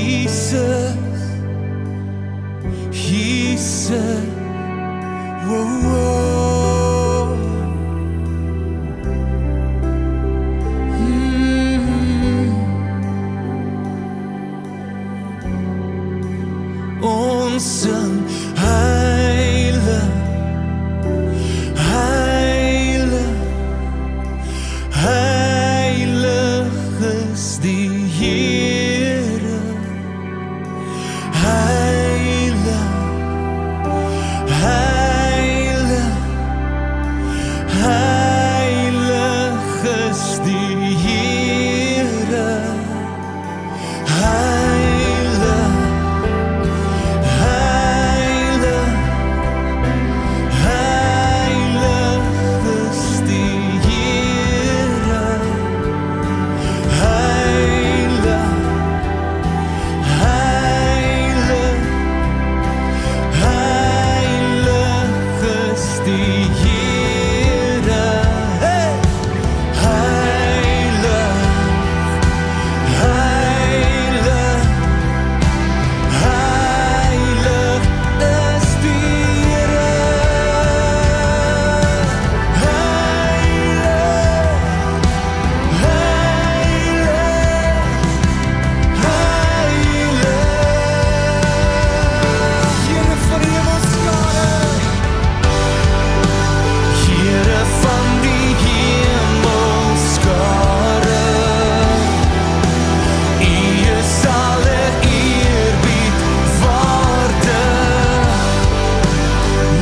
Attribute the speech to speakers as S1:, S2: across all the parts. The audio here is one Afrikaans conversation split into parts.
S1: Jesus, Jesus, whoa, whoa. Ons sing heilig, heilig, heilig is die Here. Heilig, heilig, heilig is die Here. Heilig, heilig, heilig is die Here. Heilig, heilig, heilig is die Here. Hey! Heilig, heilig, heilig is die Here. Here van die hemelskare, U is alle eerbied waardig.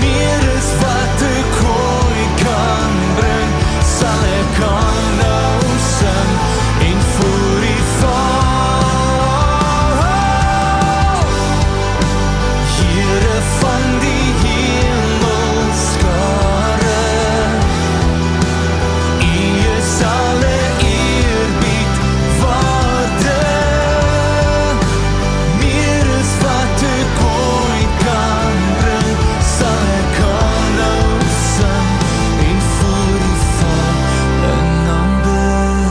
S1: Meer is wat ek ooit kan bring, sal ek aanhou sing en voor U val. Here van die hemelskare, U is alle eerbied waardig. Meer is wat ek ooit kan bring, sal ek aanhou sing en voor U val in aanbidding.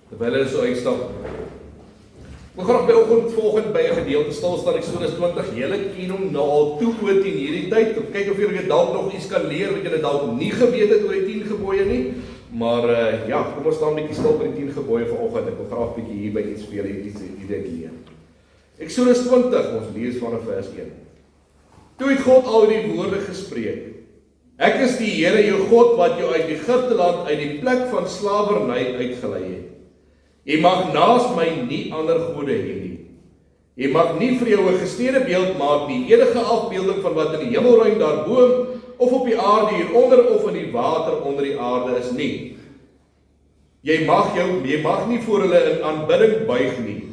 S2: Terwyl hulle so uitstap. Ek gaan by volgende by 'n gedeelte stil staan, Eksodus 20. Julle ken hom nou al toe oor teen hierdie tyd. Kyk of julle dalk nog iets kan leer wat julle dalk nie geweet het oor die 10 gebooie nie. Maar ja, kom ons staan 'n bietjie stil by die 10 gebooie vanoggend. Ek wil graag 'n bietjie hier by iets vir julle iets leer. Eksodus 20, ons lees vanaf vers 1. Toe het God al die woorde gespreek. Ek is die Here jou God wat jou uit Egipte land uit die plek van slawerny uitgelei het. Jy mag naas my nie ander gode hê nie. Jy mag nie vir jou 'n gesneede beeld maak nie, enige afbeelding van wat in die hemelruim daarbo of op die aarde hieronder of in die water onder die aarde is nie. Jy mag nie voor hulle in aanbidding buig nie,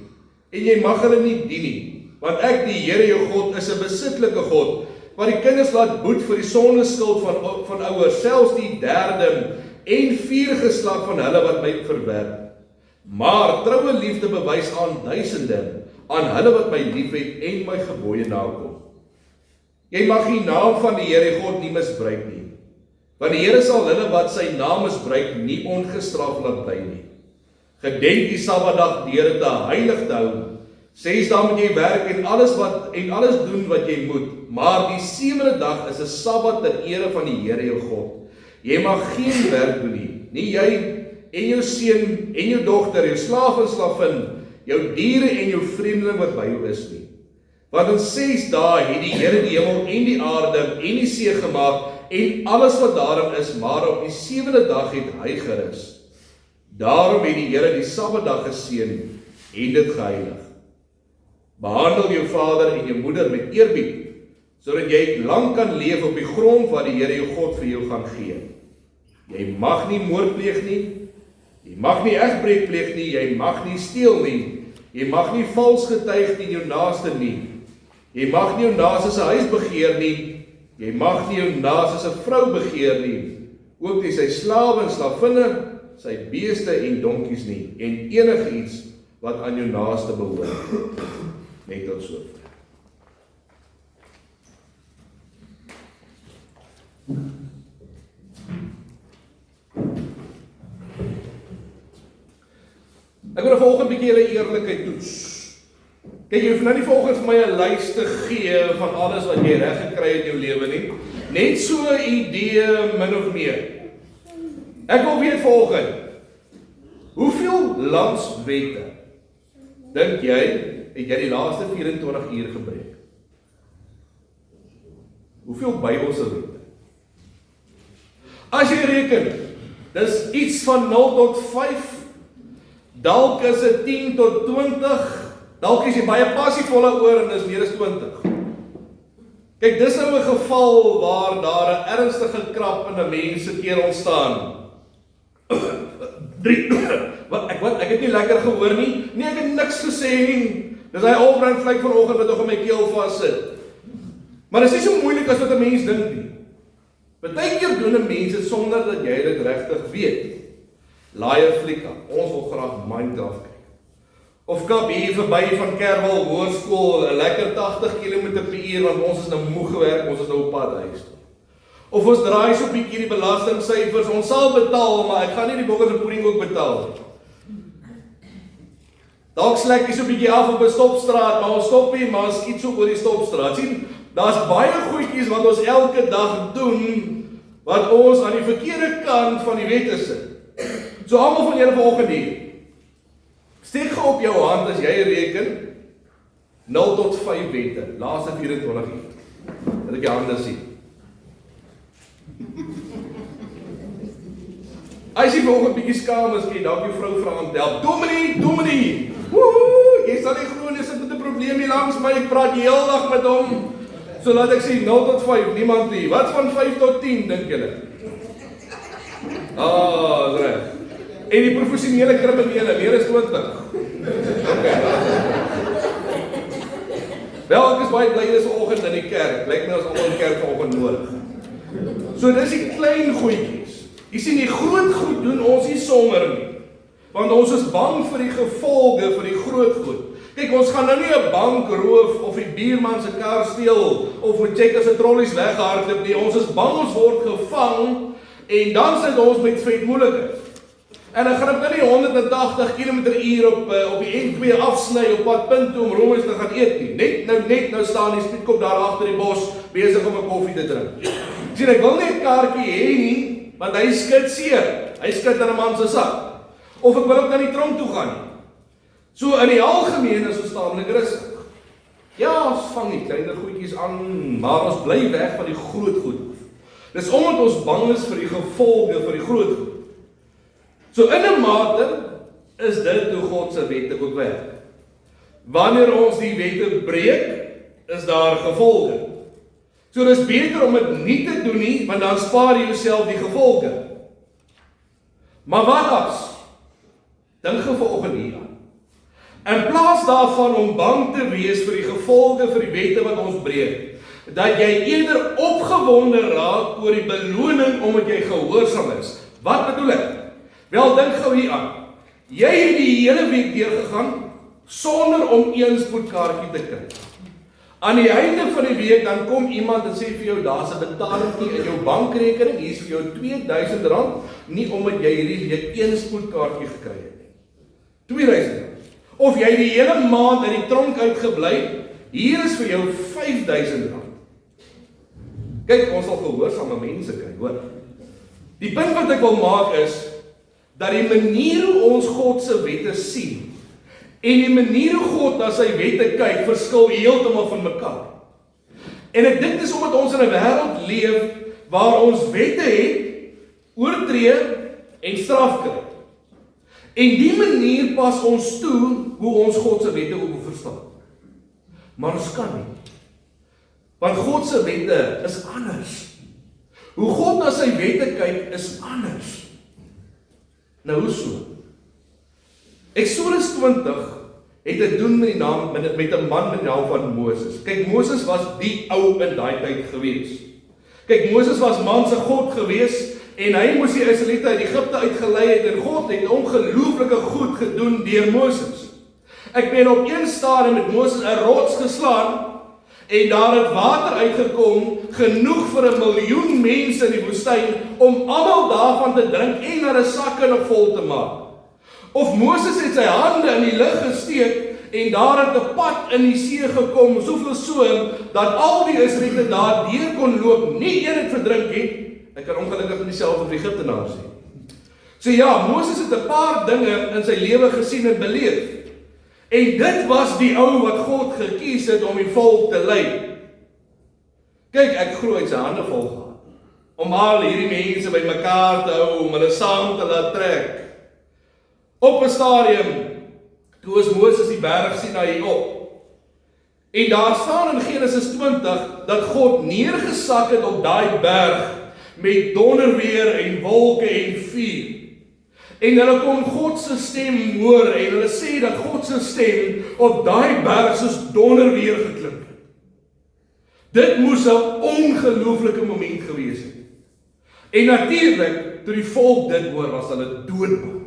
S2: en jy mag hulle nie dien nie, want ek die Here jou God is 'n besittelike God, wat die kinders laat boet vir die sondeskuld van ouers, selfs die 3de en 4 geslag van hulle wat my verwerp. Maar troue liefde bewys aan duisende, aan hulle wat my liefhet en my gebooie nakom. Jy mag die naam van die Here God nie misbruik nie, want die Here sal hulle wat sy naam misbruik nie ongestraf laat bly nie. Gedenk die Sabbatdag deur dit heilig te hou. 6 dae moet jy werk en alles doen wat jy moet, maar die 7de dag is 'n Sabbat ter ere van die Here jou God. Jy mag geen werk doen nie jy en jou seun en jou dogter, jou slaaf en slavin, jou diere en jou vreemdeling wat by jou is nie. Want in 6 dae het die Here die hemel en die aarde en die see gemaak en alles wat daarin is, maar op die 7de dag het hy gerus. Daarom het die Here die Sabbatdag geseën en dit geheilig. Behandel jou vader en jou moeder met eerbied, sodat jy lang kan leef op die grond wat die Here jou God vir jou gaan gee. Jy mag nie moord pleeg nie, jy mag nie egbreek pleeg nie, jy mag nie steel nie, jy mag nie vals getuig teen jou naaste nie, Jy mag nie jou naaste se huis begeer nie. Jy mag nie jou naaste se vrou begeer nie. Ook nie sy slawe en slavinne, sy beeste en donkies nie, en enige iets wat aan jou naaste behoort. Net tot so. Ek wil vanoggend 'n bietjie julle eerlikheid toets. Kyk, jy hoef nou nie volgens my 'n lys te gee van alles wat jy reg gekry het in jou lewe nie. Net so 'n idee min of meer. Ek wil weet volgende. Hoeveel landswette dink jy het jy die laaste 24 uur gebreek? Hoeveel Bybelse wette? As jy reken, dis iets van 0 tot 5, dalk is dit 10 tot 20, dalk is jy baie passievolle oor en dis meer as 20. Kyk, dis nou 'n geval waar daar 'n ernstige krap in 'n mens se keel ontstaan. 3. Ek het nie lekker gehoor nie. Nee, ek het niks gesê nie. Dis hy Albrand vlek vanoggend wat nog in my keel vassit. Maar dit is nie so moeilik as wat 'n mens dink nie. Partykeer doen 'n mens dit sonder dat jy dit regtig weet. Laai 'n fliek aan. Ons wil graag Minecraft kyk. Of kap hier verby van Kerwel Hoërskool 'n lekker 80 km/h want ons is nou moeg gewerk, ons is nou op pad huis toe. Of ons draai so 'n bietjie die belastingsyfers, ons sal betaal, maar ek gaan nie die bokkers en pudding ook betaal nie. Dalk slek jy so 'n bietjie af op 'n stopstraat, maar ons stop nie, maar ons skiet so oor die stopstraat. Sien, daar's baie goedjies wat ons elke dag doen, wat ons aan die verkeerde kant van die wette sit. So almal van julle vanoggend hier, steek gou op jou hand as jy reken 0 tot 5 wette, laaste 24 uur. Dat ek jou hande sien. As jy vanoggend bietjie skaam is, kan jy dalk jou vrou vra om te help. Dominee! Woehoe! Jy sal nie glo nie, sit met 'n probleem hier langs my, ek praat die hele dag met hom. So laat ek sê 0 tot 5, niemand hier. Wat van 5 tot 10 dink julle? Dis reg. En die professionele kriminele, meer as 20. Okay. Wel, ek is baie bly dis vanoggend in die kerk. Lyk my ons almal in die kerk vanoggend nodig. So dis die klein goedjies. Jy sien, die groot goed doen ons nie sommer nie. Want ons is bang vir die gevolge vir die groot goed. Kyk, ons gaan nou nie 'n bank roof of die buurman se kar steel of met checkers se trollies weghardloop nie. Ons is bang ons word gevang en dan sit ons met vet moeilikheid. En dan gaan ek nou nie 180 km/h op die N2 afsny op pad punt toe om rommels te gaan eet nie. Net nou staan die speedkop daar agter die bos besig om 'n koffie te drink. Sien, ek wil nie 'n kaartjie hê nie, want hy skud seer. Hy skud in 'n man se sak. Of ek wil ook na die tronk toe gaan nie. So in die algemeen is ons taamlik rustig. Ja, ons vang die kleiner goedjies aan, maar ons bly weg van die groot goed. Dis omdat ons bang is vir die gevolge vir die groot goed. So in 'n mate is dit hoe God se wette ook werk. Wanneer ons die wette breek, is daar gevolge. So dis beter om dit nie te doen nie, want dan spaar jy jouself die gevolge. Maar wat as? Dink gou vanoggend hier aan. In plaas daarvan om bang te wees vir die gevolge vir die wette wat ons breek, dat jy eerder opgewonde raak oor die beloning omdat jy gehoorsaam is. Wat bedoel ek? Wel, dink gou hier aan. Jy het die hele week deurgegaan sonder om een spoedkaartjie te kry. Aan die einde van die week dan kom iemand en sê vir jou, daar's 'n betalingkie in jou bankrekening, hier's vir jou R2000, nie omdat jy hierdie week een spoedkaartjie gekry het nie. R2000. Of jy die hele maand uit die tronk uitgebly, hier is vir jou R5000. Kyk, ons sal gehoorsame mense kry, hoor. Die punt wat ek wil maak is, dat die manier hoe ons God se wette sien, en die manier hoe God na sy wette kyk, verskil heeltemal van mekaar. En ek dink dis omdat ons in 'n wêreld leef, waar ons wette het, oortree en straf kry. En die manier pas ons toe, hoe ons God se wette ook verstaan. Maar ons kan nie. Want God se wette is anders. Hoe God na sy wette kyk, is anders. Nou hoe so? Eksodus 20 het te doen met 'n man met die naam van Moses. Kyk, Moses was die ou in daai tyd gewees. Kyk, Moses was man se God gewees, en hy moes die Israeliete uit Egipte uitgelei het, en God het ongelooflike goed gedoen deur Moses. Ek meen, op een stadium met Moses 'n rots geslaan, en daar het water uitgekom, genoeg vir 1 miljoen mense in die woestyn, om almal daarvan te drink, en hulle sakke nog vol te maak. Of Moses het sy hande in die lug gesteek, en daar het 'n pad in die see gekom, soveel so, dat al die Israeliete daar deur kon loop, nie een het verdrink nie. Ek kan ongelukkig nie dieselfde vir Egiptenaars sê. So ja, Moses het 'n paar dinge in sy lewe gesien en beleef. En dit was die ou wat God gekies het om die volk te lei. Kyk, ek glo hy het sy hande vol gehad, om al hierdie mense bymekaar te hou, om hulle saam te laat trek. Op 'n stadium, toe is Moses die berg Sinaï op. En daar staan in Genesis 20, dat God neergesak het op daai berg, met donderweer en wolke en vuur. En hulle kon God se stem hoor, en hulle sê dat God se stem op daai berg soos donderweer geklink het. Dit moes 'n ongelooflike moment gewees het. En natuurlik, toe die volk dit hoor, was hulle doodbang.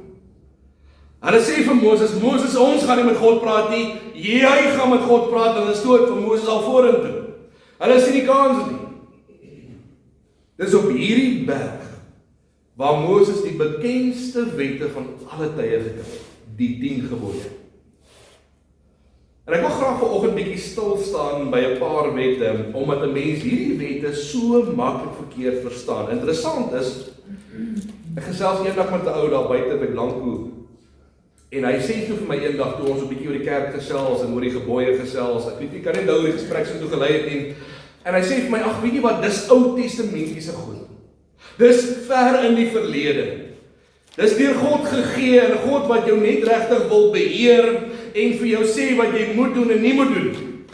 S2: Hulle sê vir Moses, Moses, ons gaan nie met God praat nie, jy gaan met God praat, en hulle stoot vir Moses al vorentoe. Hulle sien nie kans nie. Dis op hierdie berg, waar Moses die bekendste wette van alle tye gekry het, die 10 gebooie. En ek wil graag vanoggend bietjie stil staan by 'n paar wette, omdat 'n mens hierdie wette so maklik verkeerd verstaan. Interessant is, ek gesels eendag met 'n ou daar buite by Blanco, en hy sê toe vir my eendag, toe ons 'n bietjie oor die kerk gesels en oor die gebooie gesels, ek weet nie, kan nie nou die gesprek so toe gelei het nie, en hy sê vir my, ag, weet jy wat, dis Ou Testamentiese goed. Dis ver in die verlede. Dis deur God gegee, en God wat jou net regtig wil beheer, en vir jou sê wat jy moet doen en nie moet doen.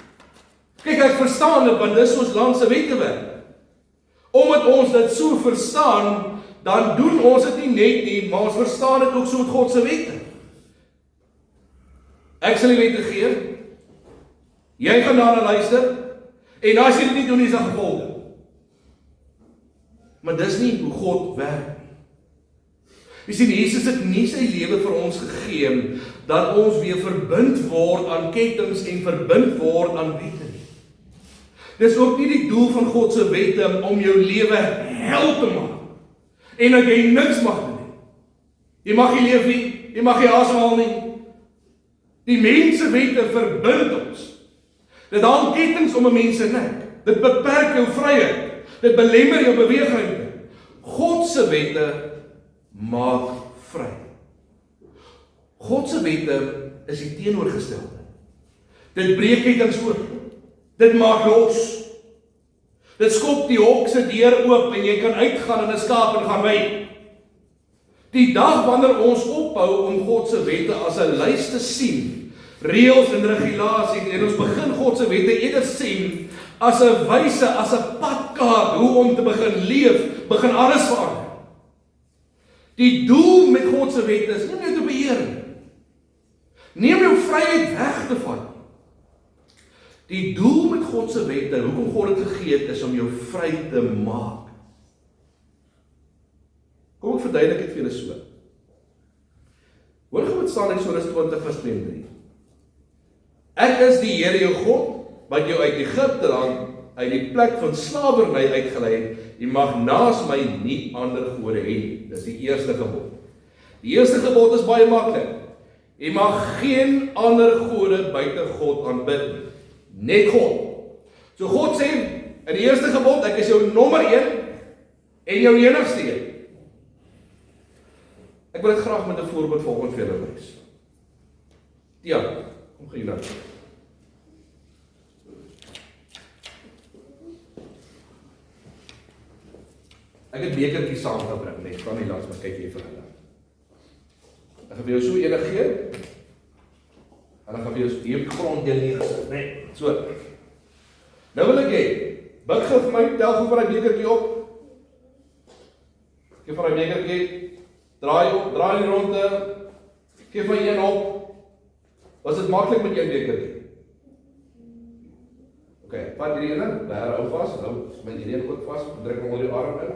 S2: Kyk, ek verstaan dit, want dis soos land se wette werk. Omdat ons dit so verstaan, dan doen ons dit nie net nie, maar ons verstaan dit ook so met God se wette. Ek sal die wette gee, jy gaan daarna luister, en as jy dit nie doen, is daar gevolge. Maar dis nie hoe God werk nie. Jy sien, Jesus het nie sy lewe vir ons gegee, dat ons weer verbind word aan kettinge en verbind word aan wette nie. Dis ook nie die doel van God se wette om jou lewe hel te maak, en dat jy niks mag doen nie. Jy mag nie leef nie, jy mag nie asemhaal nie. Die mensewette verbind ons. Dit hang kettinge om 'n mens se nek. Dit beperk jou vryheid. Dit belemmer jou beweegruimte. God se wette maak vry. God se wette is die teenoorgestelde. Dit breek kettinge oop. Dit maak los. Dit skop die hok se deur oop en jy kan uitgaan in 'n skaap en gaan wy. Die dag wanneer ons ophou om God se wette as 'n lys te sien, reëls en regulasies, en ons begin God se wette eerder sien as 'n wyse, as 'n padkaart hoe om te begin leef, begin alles verander. Die doel met God se wette is nie om jou te beheer nie. Nie om jou vryheid weg te vat. Die doel met God se wette, hoekom God dit gegee het, is om jou vry te maak. Kom ek verduidelik dit vir julle so. Hoor gou wat staan in Eksodus 20 vers 23. Ek is die Here jou God, wat jou uit Egipte land, uit die plek van slawerny uitgelei het. Jy mag naas my nie ander gode hê nie. Dis die eerste gebod. Die eerste gebod is baie maklik. Jy mag geen ander gode buite God aanbid nie. Net God. So God sê in die eerste gebod, ek is jou nommer 1 en jou enigste een. Ek wil dit graag met 'n voorbeeld volgens vir julle wys. Ja, kom gee nou. Ek het bekertjies saamgebring, net van die langs, maar kyk hier vir hulle. Ek gaan vir jou so ene gee, en dan gaan vir jou hier op die grond deel neergesit, net, so. Nou wil ek hê, buig gou vir my, tel gou vir die bekertjie op. Gee vir die bekertjie, draai op, draai die ronde, gee vir een op. Was dit maklik met jou bekertjie? Ok, vat hierdie ene, bær hou vas, hou met hierdie ene ook vas, druk hom onder die arm in.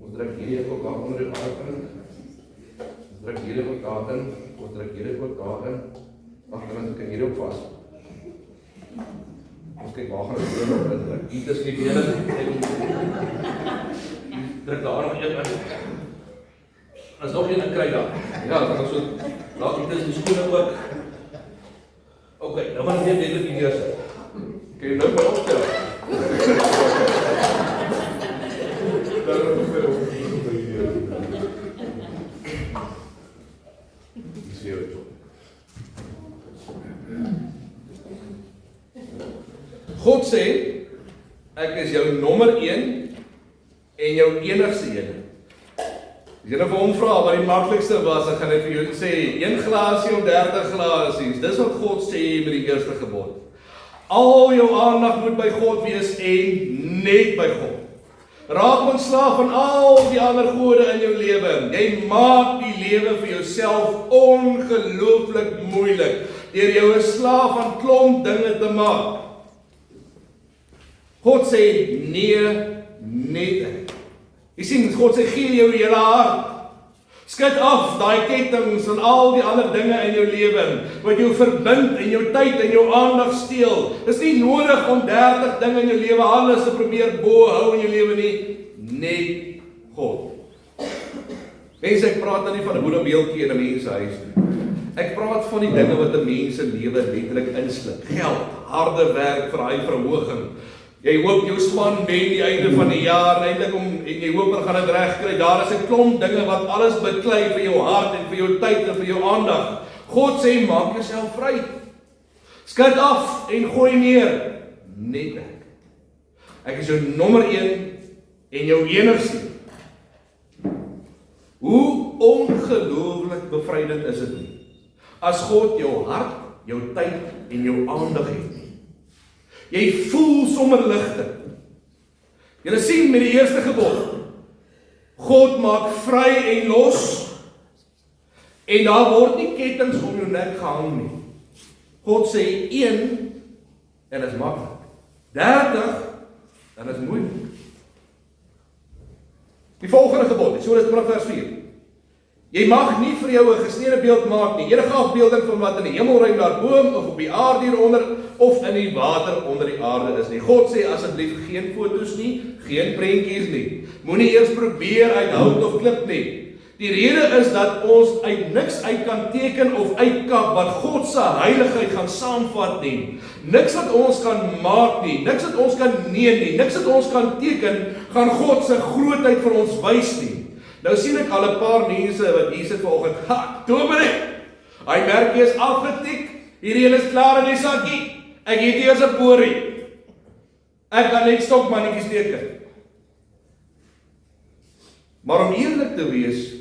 S2: Ons druk hierdie ook daar onder die arm in. Ons druk hierdie ook daar in. Ons druk hierdie ook daar in. Wag, dan kan hierdie ook vas. Ons kyk waar gaan ons doen op druk. Hier is die bene. Druk daar nog een in. As nog een kry daar. Ja, dan gaan so laat dit is die skoene ook. Ok, nou gaan ons net dit hier sit. Kan jy nou maar opstel? God sê, ek is jou nommer 1 en jou enigste een. As jy nou vir hom vra wat die maklikste was, dan gaan hy vir jou sê 1 glasie of 30 glasies. Dis wat God sê met die eerste gebod. Al jou aandag moet by God wees en net by God. Raak ontslaaf van al die ander gode in jou lewe. Jy maak die lewe vir jouself ongelooflik moeilik deur jou 'n slaaf van klomp dinge te maak. God sê nee, net ek. Jy sien, God sê gee jou hele hart. Skud af daai kettinge en al die ander dinge in jou lewe wat jou verbind en jou tyd en jou aandag steel. Dis nie nodig om 30 dinge in jou lewe alles te probeer bo hou in jou lewe nie, net God. Mense, ek praat nou nie van 'n moederbeeldjie in 'n mens se huis nie. Ek praat van die dinge wat 'n mens se lewe letterlik insluk. Geld, harde werk vir hy verhoging. Jy hoop jou span wen die einde van die jaar eintlik en jy hoop hulle gaan dit regkry. Daar is 'n klomp dinge wat alles beklei vir jou hart en vir jou tyd en vir jou aandag. God sê maak jouself vry. Skud af en gooi neer. Net ek. Ek is jou nommer 1 en jou enigste. Hoe ongelooflik bevrydend is dit nie? As God jou hart, jou tyd en jou aandag het. Jy voel sommer ligte. Julle sien met die eerste gebod. God maak vry en los. En daar word nie kettinge om jou nek gehang nie. God sê 1 en dit is maklik. 30 dan is moeilik. Die volgende gebod, Eksodus 20 vers 4. Jy mag nie vir jou 'n gesneede beeld maak nie. Enige afbeelding van wat in die hemelruim daarbo of op die aarde hieronder of in die water onder die aarde is nie. God sê asseblief geen foto's nie, geen prentjies nie. Moenie eers probeer uit hout of klip nie. Die rede is dat ons uit niks uit kan teken of uitkap wat God se heiligheid gaan saamvat nie. Niks wat ons kan maak nie, niks wat ons kan neem nie, niks wat ons kan teken, gaan God se grootheid vir ons wys nie. Nou sien ek al 'n paar mense wat hier sit vanoggend, Dominee, hy merkie is afgetik, hierdie een is klaar in die sakkie, ek het eers 'n borie, ek kan net stokmannetjies teken. Maar om eerlik te wees,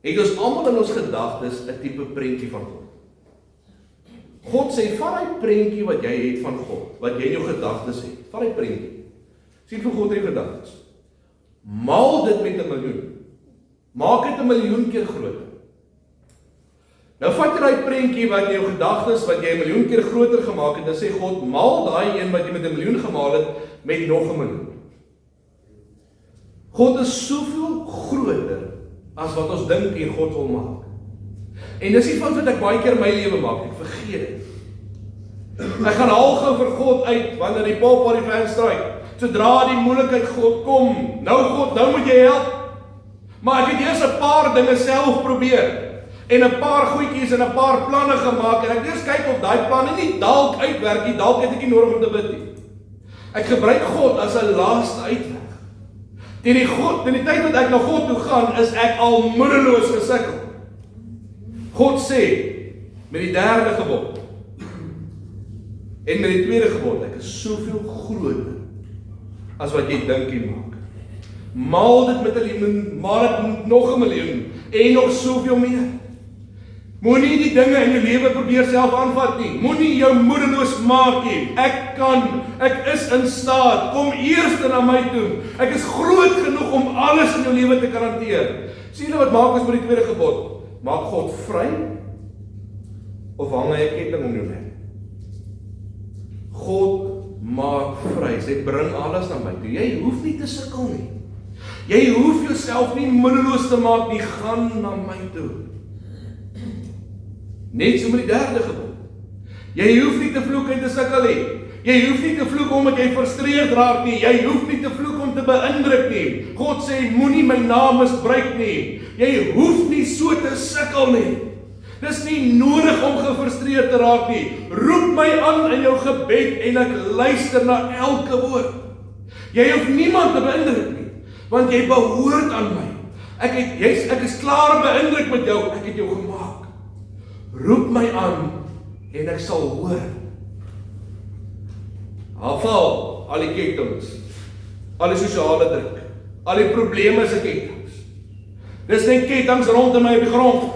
S2: het ons almal in ons gedagtes 'n tipe prentjie van God. God sê, vat die prentjie wat jy het van God, wat jy in jou gedagtes het, vat die prentjie, sien vir God in jou gedagtes, maal dit met 1 miljoen, maak dit 1 miljoen keer groter. Nou vat jy daai prentjie wat in jou gedagtes, wat jy 1 miljoen keer groter gemaak het, en sê God, maal daai een wat jy met 1 miljoen gemaal het, met nog 1 miljoen. God is soveel groter as wat ons dink en God wil maak. En dis die fout wat ek baie keer in my lewe maak, ek vergeet dit. Ek gaan algou vir God uit, wanneer die Paul Party fans stryk, sodra die moeilikheid God kom, nou God, nou moet jy help. Maar ek het eers 'n paar dinge self probeer, en 'n paar goedjies en 'n paar planne gemaak, en ek eers kyk of daai planne nie dalk uitwerk nie, dalk het ek nie nodig om te bid nie. Ek gebruik God as 'n laaste uitweg. Teen die tyd wat ek na God toe gaan, is ek al moedeloos gesukkel. God sê, met die 3de gebod, en met die 2de gebod, ek is soveel groter, as wat jy dink en maak. Maal dit met 1 miljoen, maal dit met nog 1 miljoen, en nog soveel meer. Moenie die dinge in jou lewe probeer self aanvat nie. Moenie jou moedeloos maak nie. Ek is in staat. Kom eers na my toe. Ek is groot genoeg om alles in jou lewe te kan hanteer. Sien jy wat maak ons met die 2de gebod? Maak God vry of hang hy 'n ketting om jou nek? God maak vry. Hy bring alles na my toe. Jy hoef nie te sukkel nie. Jy hoef jouself nie moedeloos te maak nie, gaan na my toe. Net so met die derde gebod. Jy hoef nie te vloek en te sukkel nie. Jy hoef nie te vloek omdat jy frustreerd raak nie. Jy hoef nie te vloek om te beïndruk nie. God sê, moenie my naam misbruik nie. Jy hoef nie so te sukkel nie. Dis nie nodig om gefrustreerd te raak nie. Roep my aan in jou gebed en ek luister na elke woord. Jy hoef niemand te beïndruk nie, want jy behoort aan my. Ek is klaar beïndruk met jou, ek het jou gemaak. Roep my aan en ek sal hoor. Val al die kettinge, al die sosiale druk, al die probleme se kettinge. Dis net kettinge rondom my op die grond.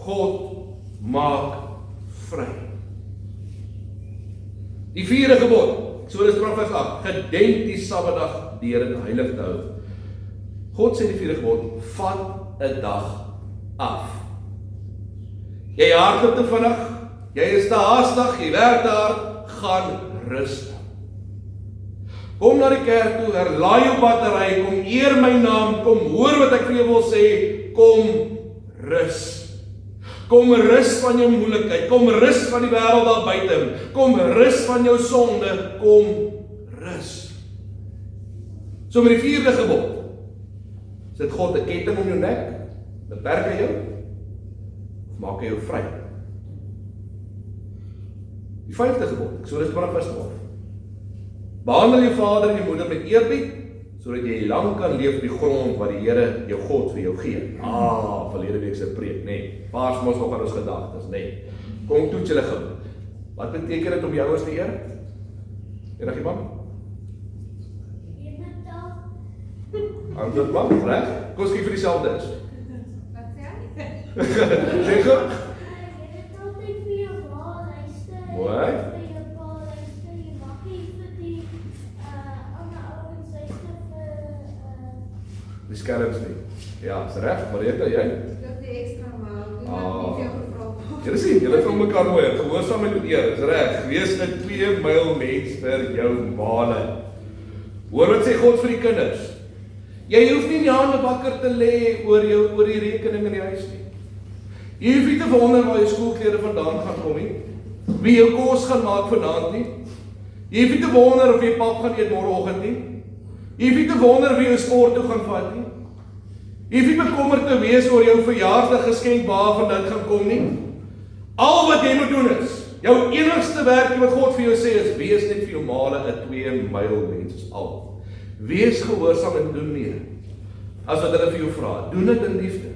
S2: God maak vry. Die vierde gebod, Eksodus 12 vers 8, gedenk die Sabbatdag deur dit heilig te hou. God sê die vierde gebod, vat 'n dag af. Jy hardloop te vinnig, jy is te haastig, jy werk te hard, gaan rus. Kom na die kerk toe, herlaai jou battery, kom eer my naam, kom hoor wat ek vir jou wil sê, kom rus. Kom rus van jou moeilikheid, kom rus van die wêreld daar buite, kom rus van jou sonde, kom rus. So met die vierde gebod, sit God 'n ketting om jou nek, beperk hy jou, of maak hy jou vry? Die vyfde gebod, Eksodus 12 vers 12. Behandel jou vader en jou moeder met eerbied, sodat jy lank kan leef op die grond wat die Here jou God vir jou gee. Verlede week se preek, nee. Paas mos nog aan ons gedagtes, nee. Kom toets julle gou. Wat beteken dit om jou ouers te eer? Enig iemand? Antwoord maar, reg? Kom skryf vir dieselfde is.
S3: Wat sê hy?
S2: Sê gou. Mooi. Die skelms nie. Ja, is reg, Marita, jy?
S3: Ek die ekstra maal. Nie veel gevra.
S2: Julle sien, julle vang mekaar mooi. Gehoorsaamheid met eer, is reg. Wees 'n 2 myl mens vir jou male. Hoor wat sê God vir die kinders? Jy hoef nie die hande wakker te lê oor die rekening in die huis nie. Jy hoef nie te wonder waar jou skoolklere vandaan gaan kom nie. Wie jou kos gaan maak vanaand nie. Jy hoef nie te wonder of jy pap gaan eet môreoggend nie. Jy hoef nie te wonder wie jou sport toe gaan vat nie. Jy hoef nie bekommerd te wees oor jou verjaarsdag geskenk waarvan dit gaan kom nie. Al wat jy moet doen is, jou enigste werk wat God vir jou sê is, wees net vir jou male 'n 2 myl mens is al. Wees gehoorsaam en doen meer. As wat hulle vir jou vra, doen dit in liefde.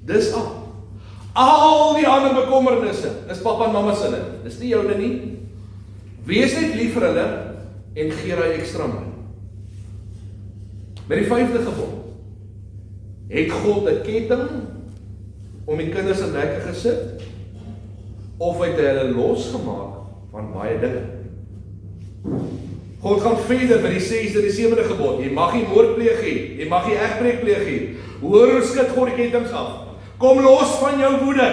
S2: Dis al. Al die ander bekommernisse is pappa en mamma se. Dis nie joune nie. Wees net lief vir hulle en gee daai ekstra my. Met die 5de gebod het God 'n ketting om die kinders se nekke gesit, of het hy hulle losgemaak van baie dinge. God gaan verder met die 6de en die 7de gebod. Jy mag nie moord pleeg nie, jy mag nie egbreek pleeg nie. Hoor, skud God die kettings af. Kom los van jou woede.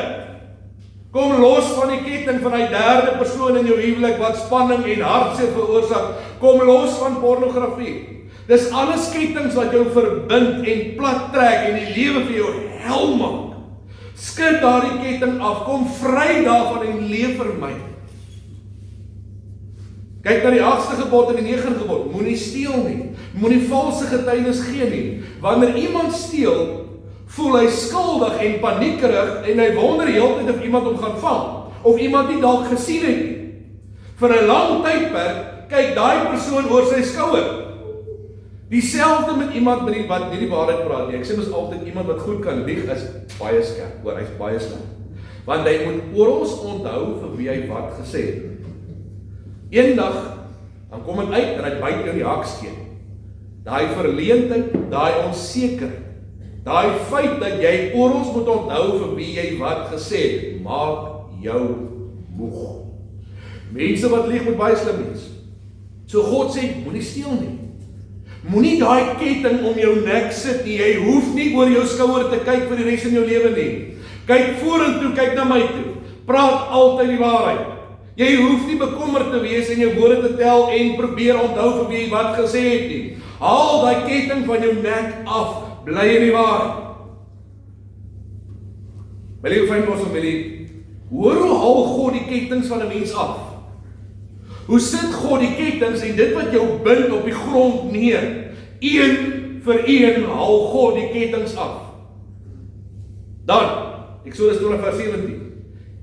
S2: Kom los van die ketting van die derde persoon in jou huwelik wat spanning en hartseer veroorsaak. Kom los van pornografie. Dis alles kettings wat jou verbind en plat trek en die lewe vir jou hel maak. Skud daardie ketting af, kom vry daarvan en leef vir my. Kyk na die 8ste gebod en die 9de gebod. Moenie steel nie. Moenie valse getuienis gee nie. Wanneer iemand steel, voel hy skuldig en paniekerig en hy wonder heeltyd of iemand hom gaan vang of iemand nie dalk gesien het nie. Vir 'n lang tydperk kyk daai persoon oor sy skouer. Dieselfde met iemand wat nie die waarheid praat nie. Ek sê mos altyd iemand wat goed kan lieg is baie skerp, hoor, hy's baie slim. Want hy moet oral onthou vir wie hy wat gesê het. Eendag dan kom dit uit en hy byt jou in die hakskeen. Daai verleentheid, daai onsekerheid, daai feit dat jy oral moet onthou vir wie jy wat gesê het, maak jou moeg. Mense wat lieg moet baie slim wees. So God sê, moenie steel nie. Moenie daai ketting om jou nek sit nie. Jy hoef nie oor jou skouer te kyk vir die res van jou lewe nie. Kyk vorentoe, kyk na my toe. praat altyd die waarheid. Jy hoef nie bekommerd te wees en jou woorde te tel en probeer onthou vir wie jy wat gesê het nie. Haal daai ketting van jou nek af, bly in die waarheid. My liewe fynbos familie, hoor hoe haal God die kettings van 'n mens af? Hoe sit God die kettings en dit wat jou bind op die grond neer? Een vir een haal God die kettings af. Dan, Eksodus 20:17.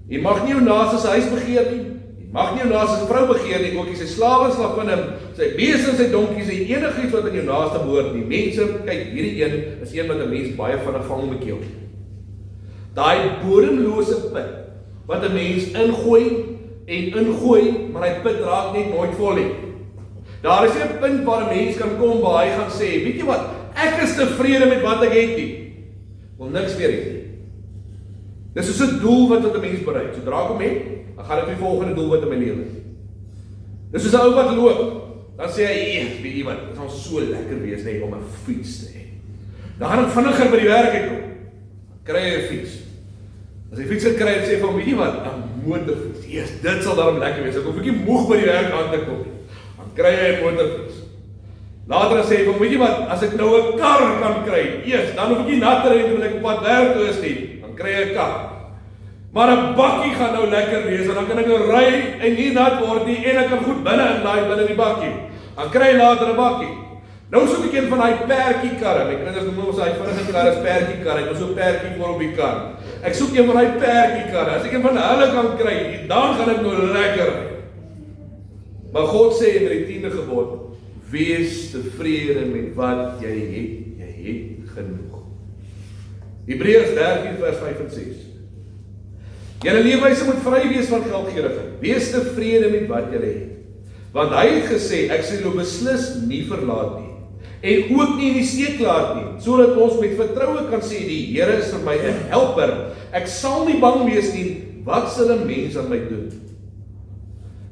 S2: Jy mag nie jou naaste se huis begeer nie. Jy mag nie jou naaste se vrou begeer nie, ook nie sy slawe, slavinne, sy beeste, sy donkies, en enigiets wat aan jou naaste behoort nie. Mense, kyk, hierdie een is een wat 'n mens baie vinnig vang met jou. Daai bodemlose put wat 'n mens ingooi, maar hy put raak net nooit vol nie. Daar is nie 'n punt waar 'n mens kan kom waar hy gaan sê, weet jy wat, ek is tevrede met wat ek het nie. Wil niks weer hê nie. Dis soos 'n doel wat 'n mens bereik. Sodra ek hom het, dan gaan ek die volgende doel wat in my lewe is. Dis soos 'n ou wat loop. Dan sê hy, weet jy wat, dit gaan so lekker wees net om 'n fiets te hê. Dan gaan ek vinniger by die werk uitkom. Kry jy 'n fiets. As jy fiets gekry het, sê vir hom, weet jy wat, 'n motorfiets. Yes, dit sal daarom lekker wees. Ek hoef bietjie moeg by die werk aan te kom. Dan kry jy 'n motorfiets. Later sê hy vir hom, weet jy wat, as ek nou 'n kar kan kry, yes, dan hoef ek nie nat te ry terwyl ek op pad werk toe is nie. Dan kry jy 'n kar. Maar 'n bakkie gaan nou lekker wees, en dan kan ek nou ry en nie nat word nie, en ek kan goed binne inlaai binne die bakkie. Dan kry jy later 'n bakkie. Nou soek ek een van daai perdjie karre. My kinders noem ons daai vinnige karre as perdjie karre. Ek moet so 'n perdjie voor op die kar. Ek soek een van daai perdjie karre. As ek een van hulle kan kry, dan gaan ek nou lekker ry. Maar God sê in die 10de gebod, wees tevrede met wat jy het. Jy het genoeg. Hebreërs 13 vers 5 en 6. Julle leefwyse moet vry wees van geldgierigheid. Wees tevrede met wat julle het. Want hy het gesê, ek sal julle beslis nie verlaat nie. En ook nie in die steek laat nie, sodat ons met vertroue kan sê, die Here is vir my 'n helper. Ek sal nie bang wees nie, wat sal 'n mens aan my doen?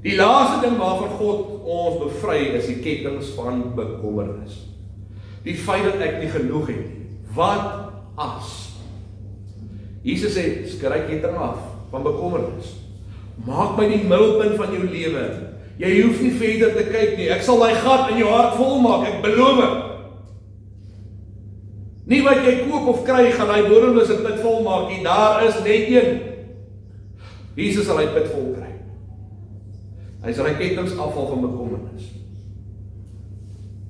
S2: Die laaste ding waarvan God ons bevry is die kettings van bekommernis. Die feit dat ek nie genoeg het nie. Wat as? Jesus sê, skryf ketting af van bekommernis. Maak my die middelpunt van jou lewe. Jy hoef nie verder te kyk nie. Ek sal daai gat in jou hart volmaak, ek beloof. Nie wat jy koop of kry gaan daai bodemlose put volmaak nie. Daar is net een. Jesus sal hy put vol kry. Hy sal hy kettings afval van bekommernis.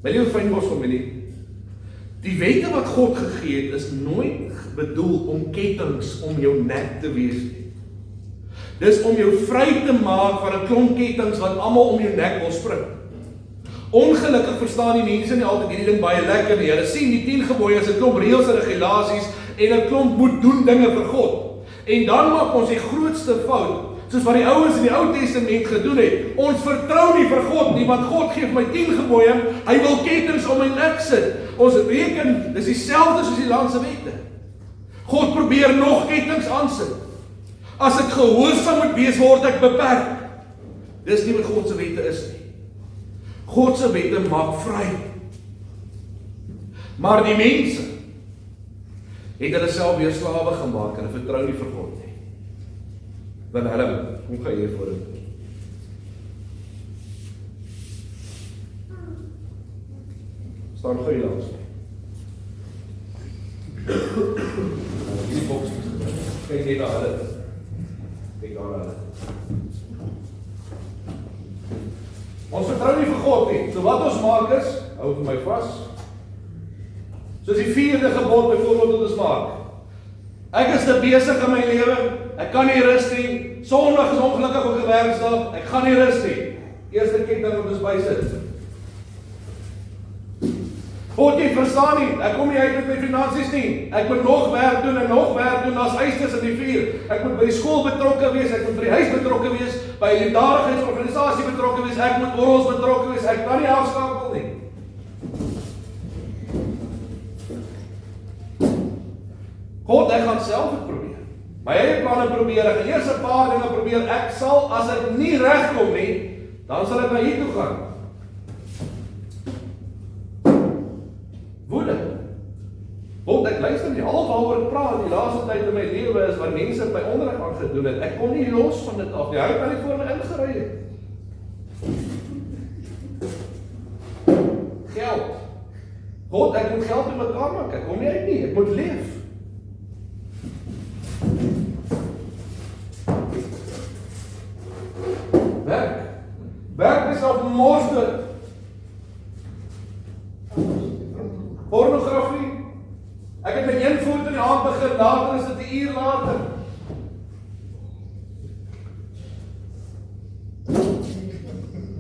S2: My liewe fynbos familie, die wette wat God gegee het is nooit bedoel om kettings om jou nek te wees nie. Dis om jou vry te maak van 'n klomp kettings wat almal om jou nek wil spring. Ongelukkig verstaan die mense nie altyd hierdie ding baie lekker nie. Hulle sien die 10 gebooie as 'n klomp reëls en regulasies en 'n klomp moet doen dinge vir God. En dan maak ons die grootste fout, soos wat die ouens in die Ou Testament gedoen het. Ons vertrou nie vir God nie, want God gee my 10 gebooie, hy wil kettings om my nek sit. Ons reken, dis dieselfde soos die land se wette. God probeer nog kettings aansit. As ek gehoorsaam moet wees, word ek beperk. Dis nie wat God se wette is nie. God se wette maak vry. Maar die mense het hulle self weer slawe gemaak en hulle vertrou nie vir God nie. Want hulle, hoe gaan jy voor dit? Staan gou hier langs. Die boks. Kyk net na hulle. Kyk daar na hulle. Ons vertrou nie vir God nie. So wat ons maak is, hou vir my vas. Soos die 4de gebod byvoorbeeld wat ons maak. Ek is te besig in my lewe. Ek kan nie rus nie. Sondag is ongelukkig op 'n werksdag. Ek gaan nie rus nie. Eerste ketting wat ons bysit. God, jy verstaan nie, ek kom nie uit met my finansies nie. Ek moet nog werk doen en nog werk doen as eistes in die vuur. Ek moet by die skool betrokke wees, ek moet by die huis betrokke wees, by 'n liefdadigheidsorganisasie betrokke wees, ek moet orals betrokke wees, ek kan nie afskakel nie. God, ek gaan self dit probeer. My eie planne probeer, ek gaan eers 'n paar dinge probeer. Ek sal, as ek nie regkom nie, dan sal ek na hier toe gaan. Woede. God, ek luister nie. Al waaroor ek praat die laaste tyd in my lewe is wat mense by onderrig aan gedoen het. Ek kon nie los van dit af nie. Hy het al nie voor my ingery het. Geld. God, ek moet geld in mekaar maak. Ek kom nie uit nie. Ek moet leef. Werk. Werk is op mors dit. Pornografie. Ek het met een voet in die aand begin, later is dit 'n uur later.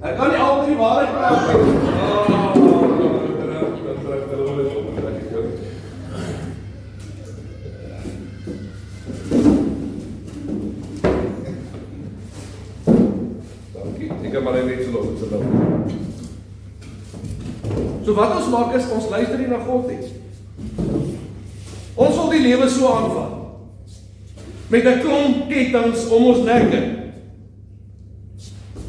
S2: Ek kan nie altyd die waarheid praat nie. Dankie. Ek kan maar net so los as dit. So wat ons maak is, ons luister nie na God nie. Ons wil die lewe so aanvat. Met 'n klomp kettinge om ons nekke.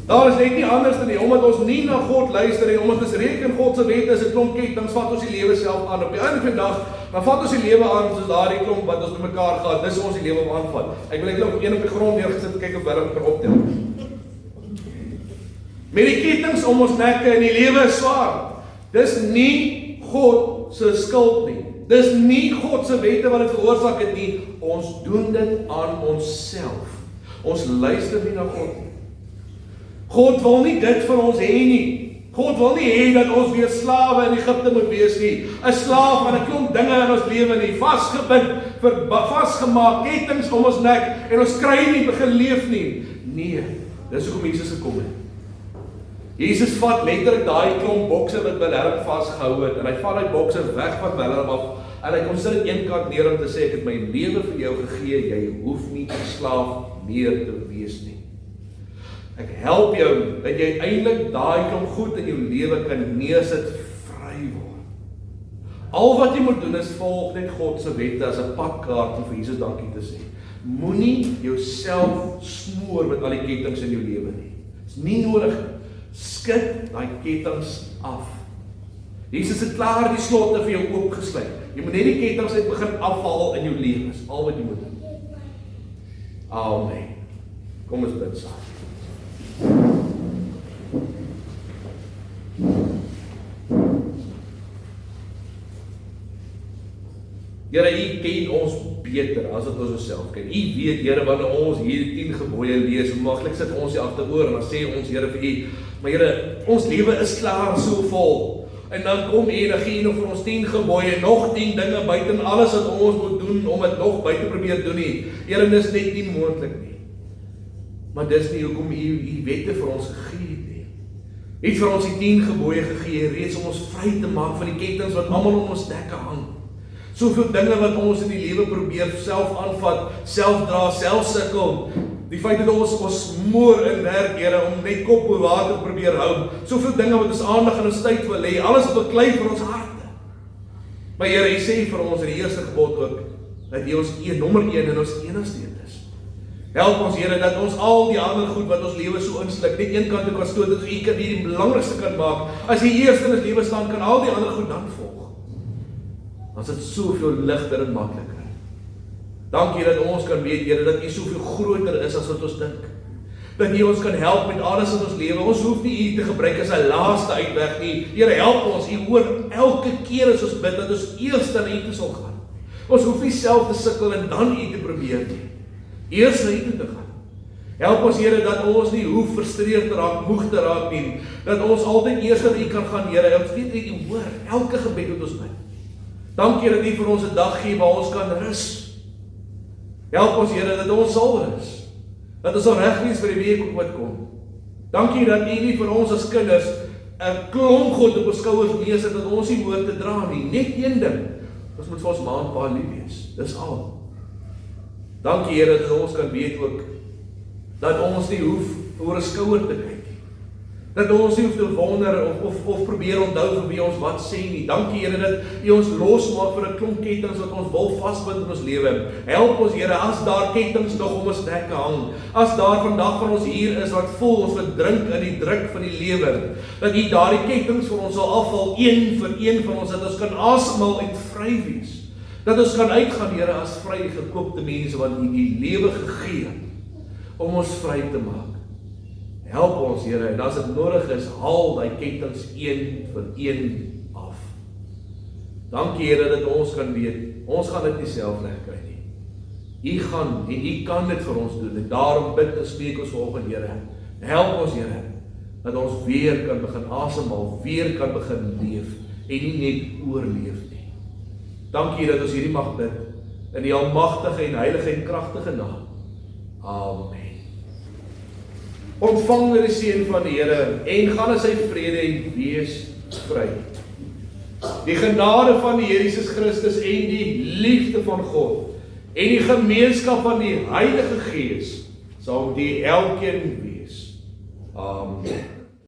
S2: Daar is net nie anders dan nie, omdat ons nie na God luister en omdat ons reken God se wette is 'n klomp kettinge, vat ons die lewe self aan. Op die einde van die dag, dan vat ons die lewe aan soos daardie klomp wat ons met mekaar gehad. Dis ons die lewe om aanvat. Ek wil net nog een op die grond neergesit en kyk of hulle kan optel. Met die kettinge om ons nekke en die lewe is swaar. Dis nie God se skuld nie. Dis nie God se wette wat dit veroorsaak het nie. Ons doen dit aan onsself. Ons luister nie na God nie. God wil nie dit vir ons hê nie. God wil nie hê dat ons weer slawe in Egipte moet wees nie. 'n Slaaf aan 'n klomp dinge in ons lewe nie. Vasgebind, vasgemaak, kettinge om ons nek en ons kry nie begin leef nie. Nee, dis hoekom Jesus gekom het. Jesus vat letterlik daai klomp bokse wat Wilhelm vasgehou het en hy vat daai bokse weg van Wilhelm af en hy kom sit dit een kant neer om te sê ek het my lewe vir jou gegee, jy hoef nie 'n slaaf meer te wees nie. Ek help jou dat jy uiteindelik daai klomp goed in jou lewe kan neersit, vry word. Al wat jy moet doen is volg net God se wette as 'n padkaart om vir Jesus dankie te sê. Moenie jouself smoor met al die kettinge in jou lewe nie. Dit is nie nodig nie. Skit daai kettinge af. Jesus het klaar die slotte vir jou oopgesluit. Jy moet net die kettinge uit begin afhaal in jou lewe. Dis al wat jy moet doen. Amen. Kom ons bid saam. Here, U ken ons beter as wat ons osself ken. U weet, Here, wanneer ons hierdie 10 gebooie lees, maklik sit ons hier agteroor en dan sê ons, Here, vir U, maar Here, ons lewe is klaar so vol. En dan kom U en dan gee U nog vir ons 10 gebooie, nog 10 dinge buiten alles wat ons moet doen om dit nog buite probeer doen nie. Here, dis net nie moontlik nie. Maar dis nie hoekom U wette vir ons gegee het nie. U het vir ons die 10 gebooie gegee reeds om ons vry te maak van die kettinge wat almal om ons nekke hang. Soveel dinge wat ons in die lewe probeer self aanvat, self dra, self sukkel. Die feit dat ons moer in werk, Here, om net kop bo water probeer hou. Soveel dinge wat ons aandag en ons tyd wil hê, alles beklei vir ons harte. Maar Here, U sê vir ons in die eerste gebod ook dat U ons nommer 1 en ons enigste is. Help ons, Here, dat ons al die ander goed wat ons lewe so insluk, net een kant toe kan stoot, dat U kan die belangrikste kan maak. As die eerste in ons lewe staan, kan al die ander goed dan volg. Dan is dit soveel ligter en makliker. Dankie dat ons kan weet, Here, dat U soveel groter is as wat ons dink. Dat U ons kan help met alles in ons lewe. Ons hoef nie U te gebruik as 'n laaste uitweg nie. Here, help ons. U hoor elke keer as ons bid dat ons eers na U toe sal gaan. Ons hoef nie self te sukkel en dan U te probeer nie. Eers na U toe te gaan. Help ons, Here, dat ons nie hoef frustreerd te raak, moeg te raak nie. Dat ons altyd eers na U kan gaan, Here. Ons weet U hoor elke gebed wat ons bid. Dankie dat U vir ons 'n dag gee waar ons kan rus. Help ons, Here, dat ons sal rus. Dat ons sal reg wees vir die week wat kom. Dankie dat U nie vir ons as kinders 'n klomp goed op ons skouers neersit dat ons nie hoor te dra nie. Net een ding. Ons moet vir ons ma en pa lief wees. Dis al. Dankie, Here, dat ons kan weet ook dat ons nie hoef oor 'n skouer te kyk. Dat ons nie hoef te wonder of probeer onthou vir wie ons wat sê nie. Dankie, Here, dat U ons losmaak vir 'n klomp kettinge wat ons wil vasbind in ons lewe. Help ons, Here, as daar kettinge nog om ons nekke hang. As daar vandag van ons hier is wat voel ons verdrink in die druk van die lewe. Dat U daardie kettinge vir ons sal afval, een vir een van ons, dat ons kan asemhaal en vry wees. Dat ons kan uitgaan, Here, as vrygekoopte mense, want U die lewe gegee om ons vry te maak. Help ons, Here, en as dit nodig is, haal die kettinge een vir een af. Dankie, Here, dat ons kan weet, ons gaan dit nie self regkry nie. U gaan en U kan dit vir ons doen, en daarom bid en spreek ons vanoggend, Here. Help ons, Here, dat ons weer kan begin asemhaal, weer kan begin leef, en nie net oorleef nie. Dankie dat ons hierdie mag bid, in die almagtige en heilige en kragtige naam. Amen. Ontvang die seën van die Here, en gaan in sy vrede en wees vry. Die genade van die Here Jesus Christus en die liefde van God, en die gemeenskap van die Heilige Gees, sal met elkeen wees. Amen.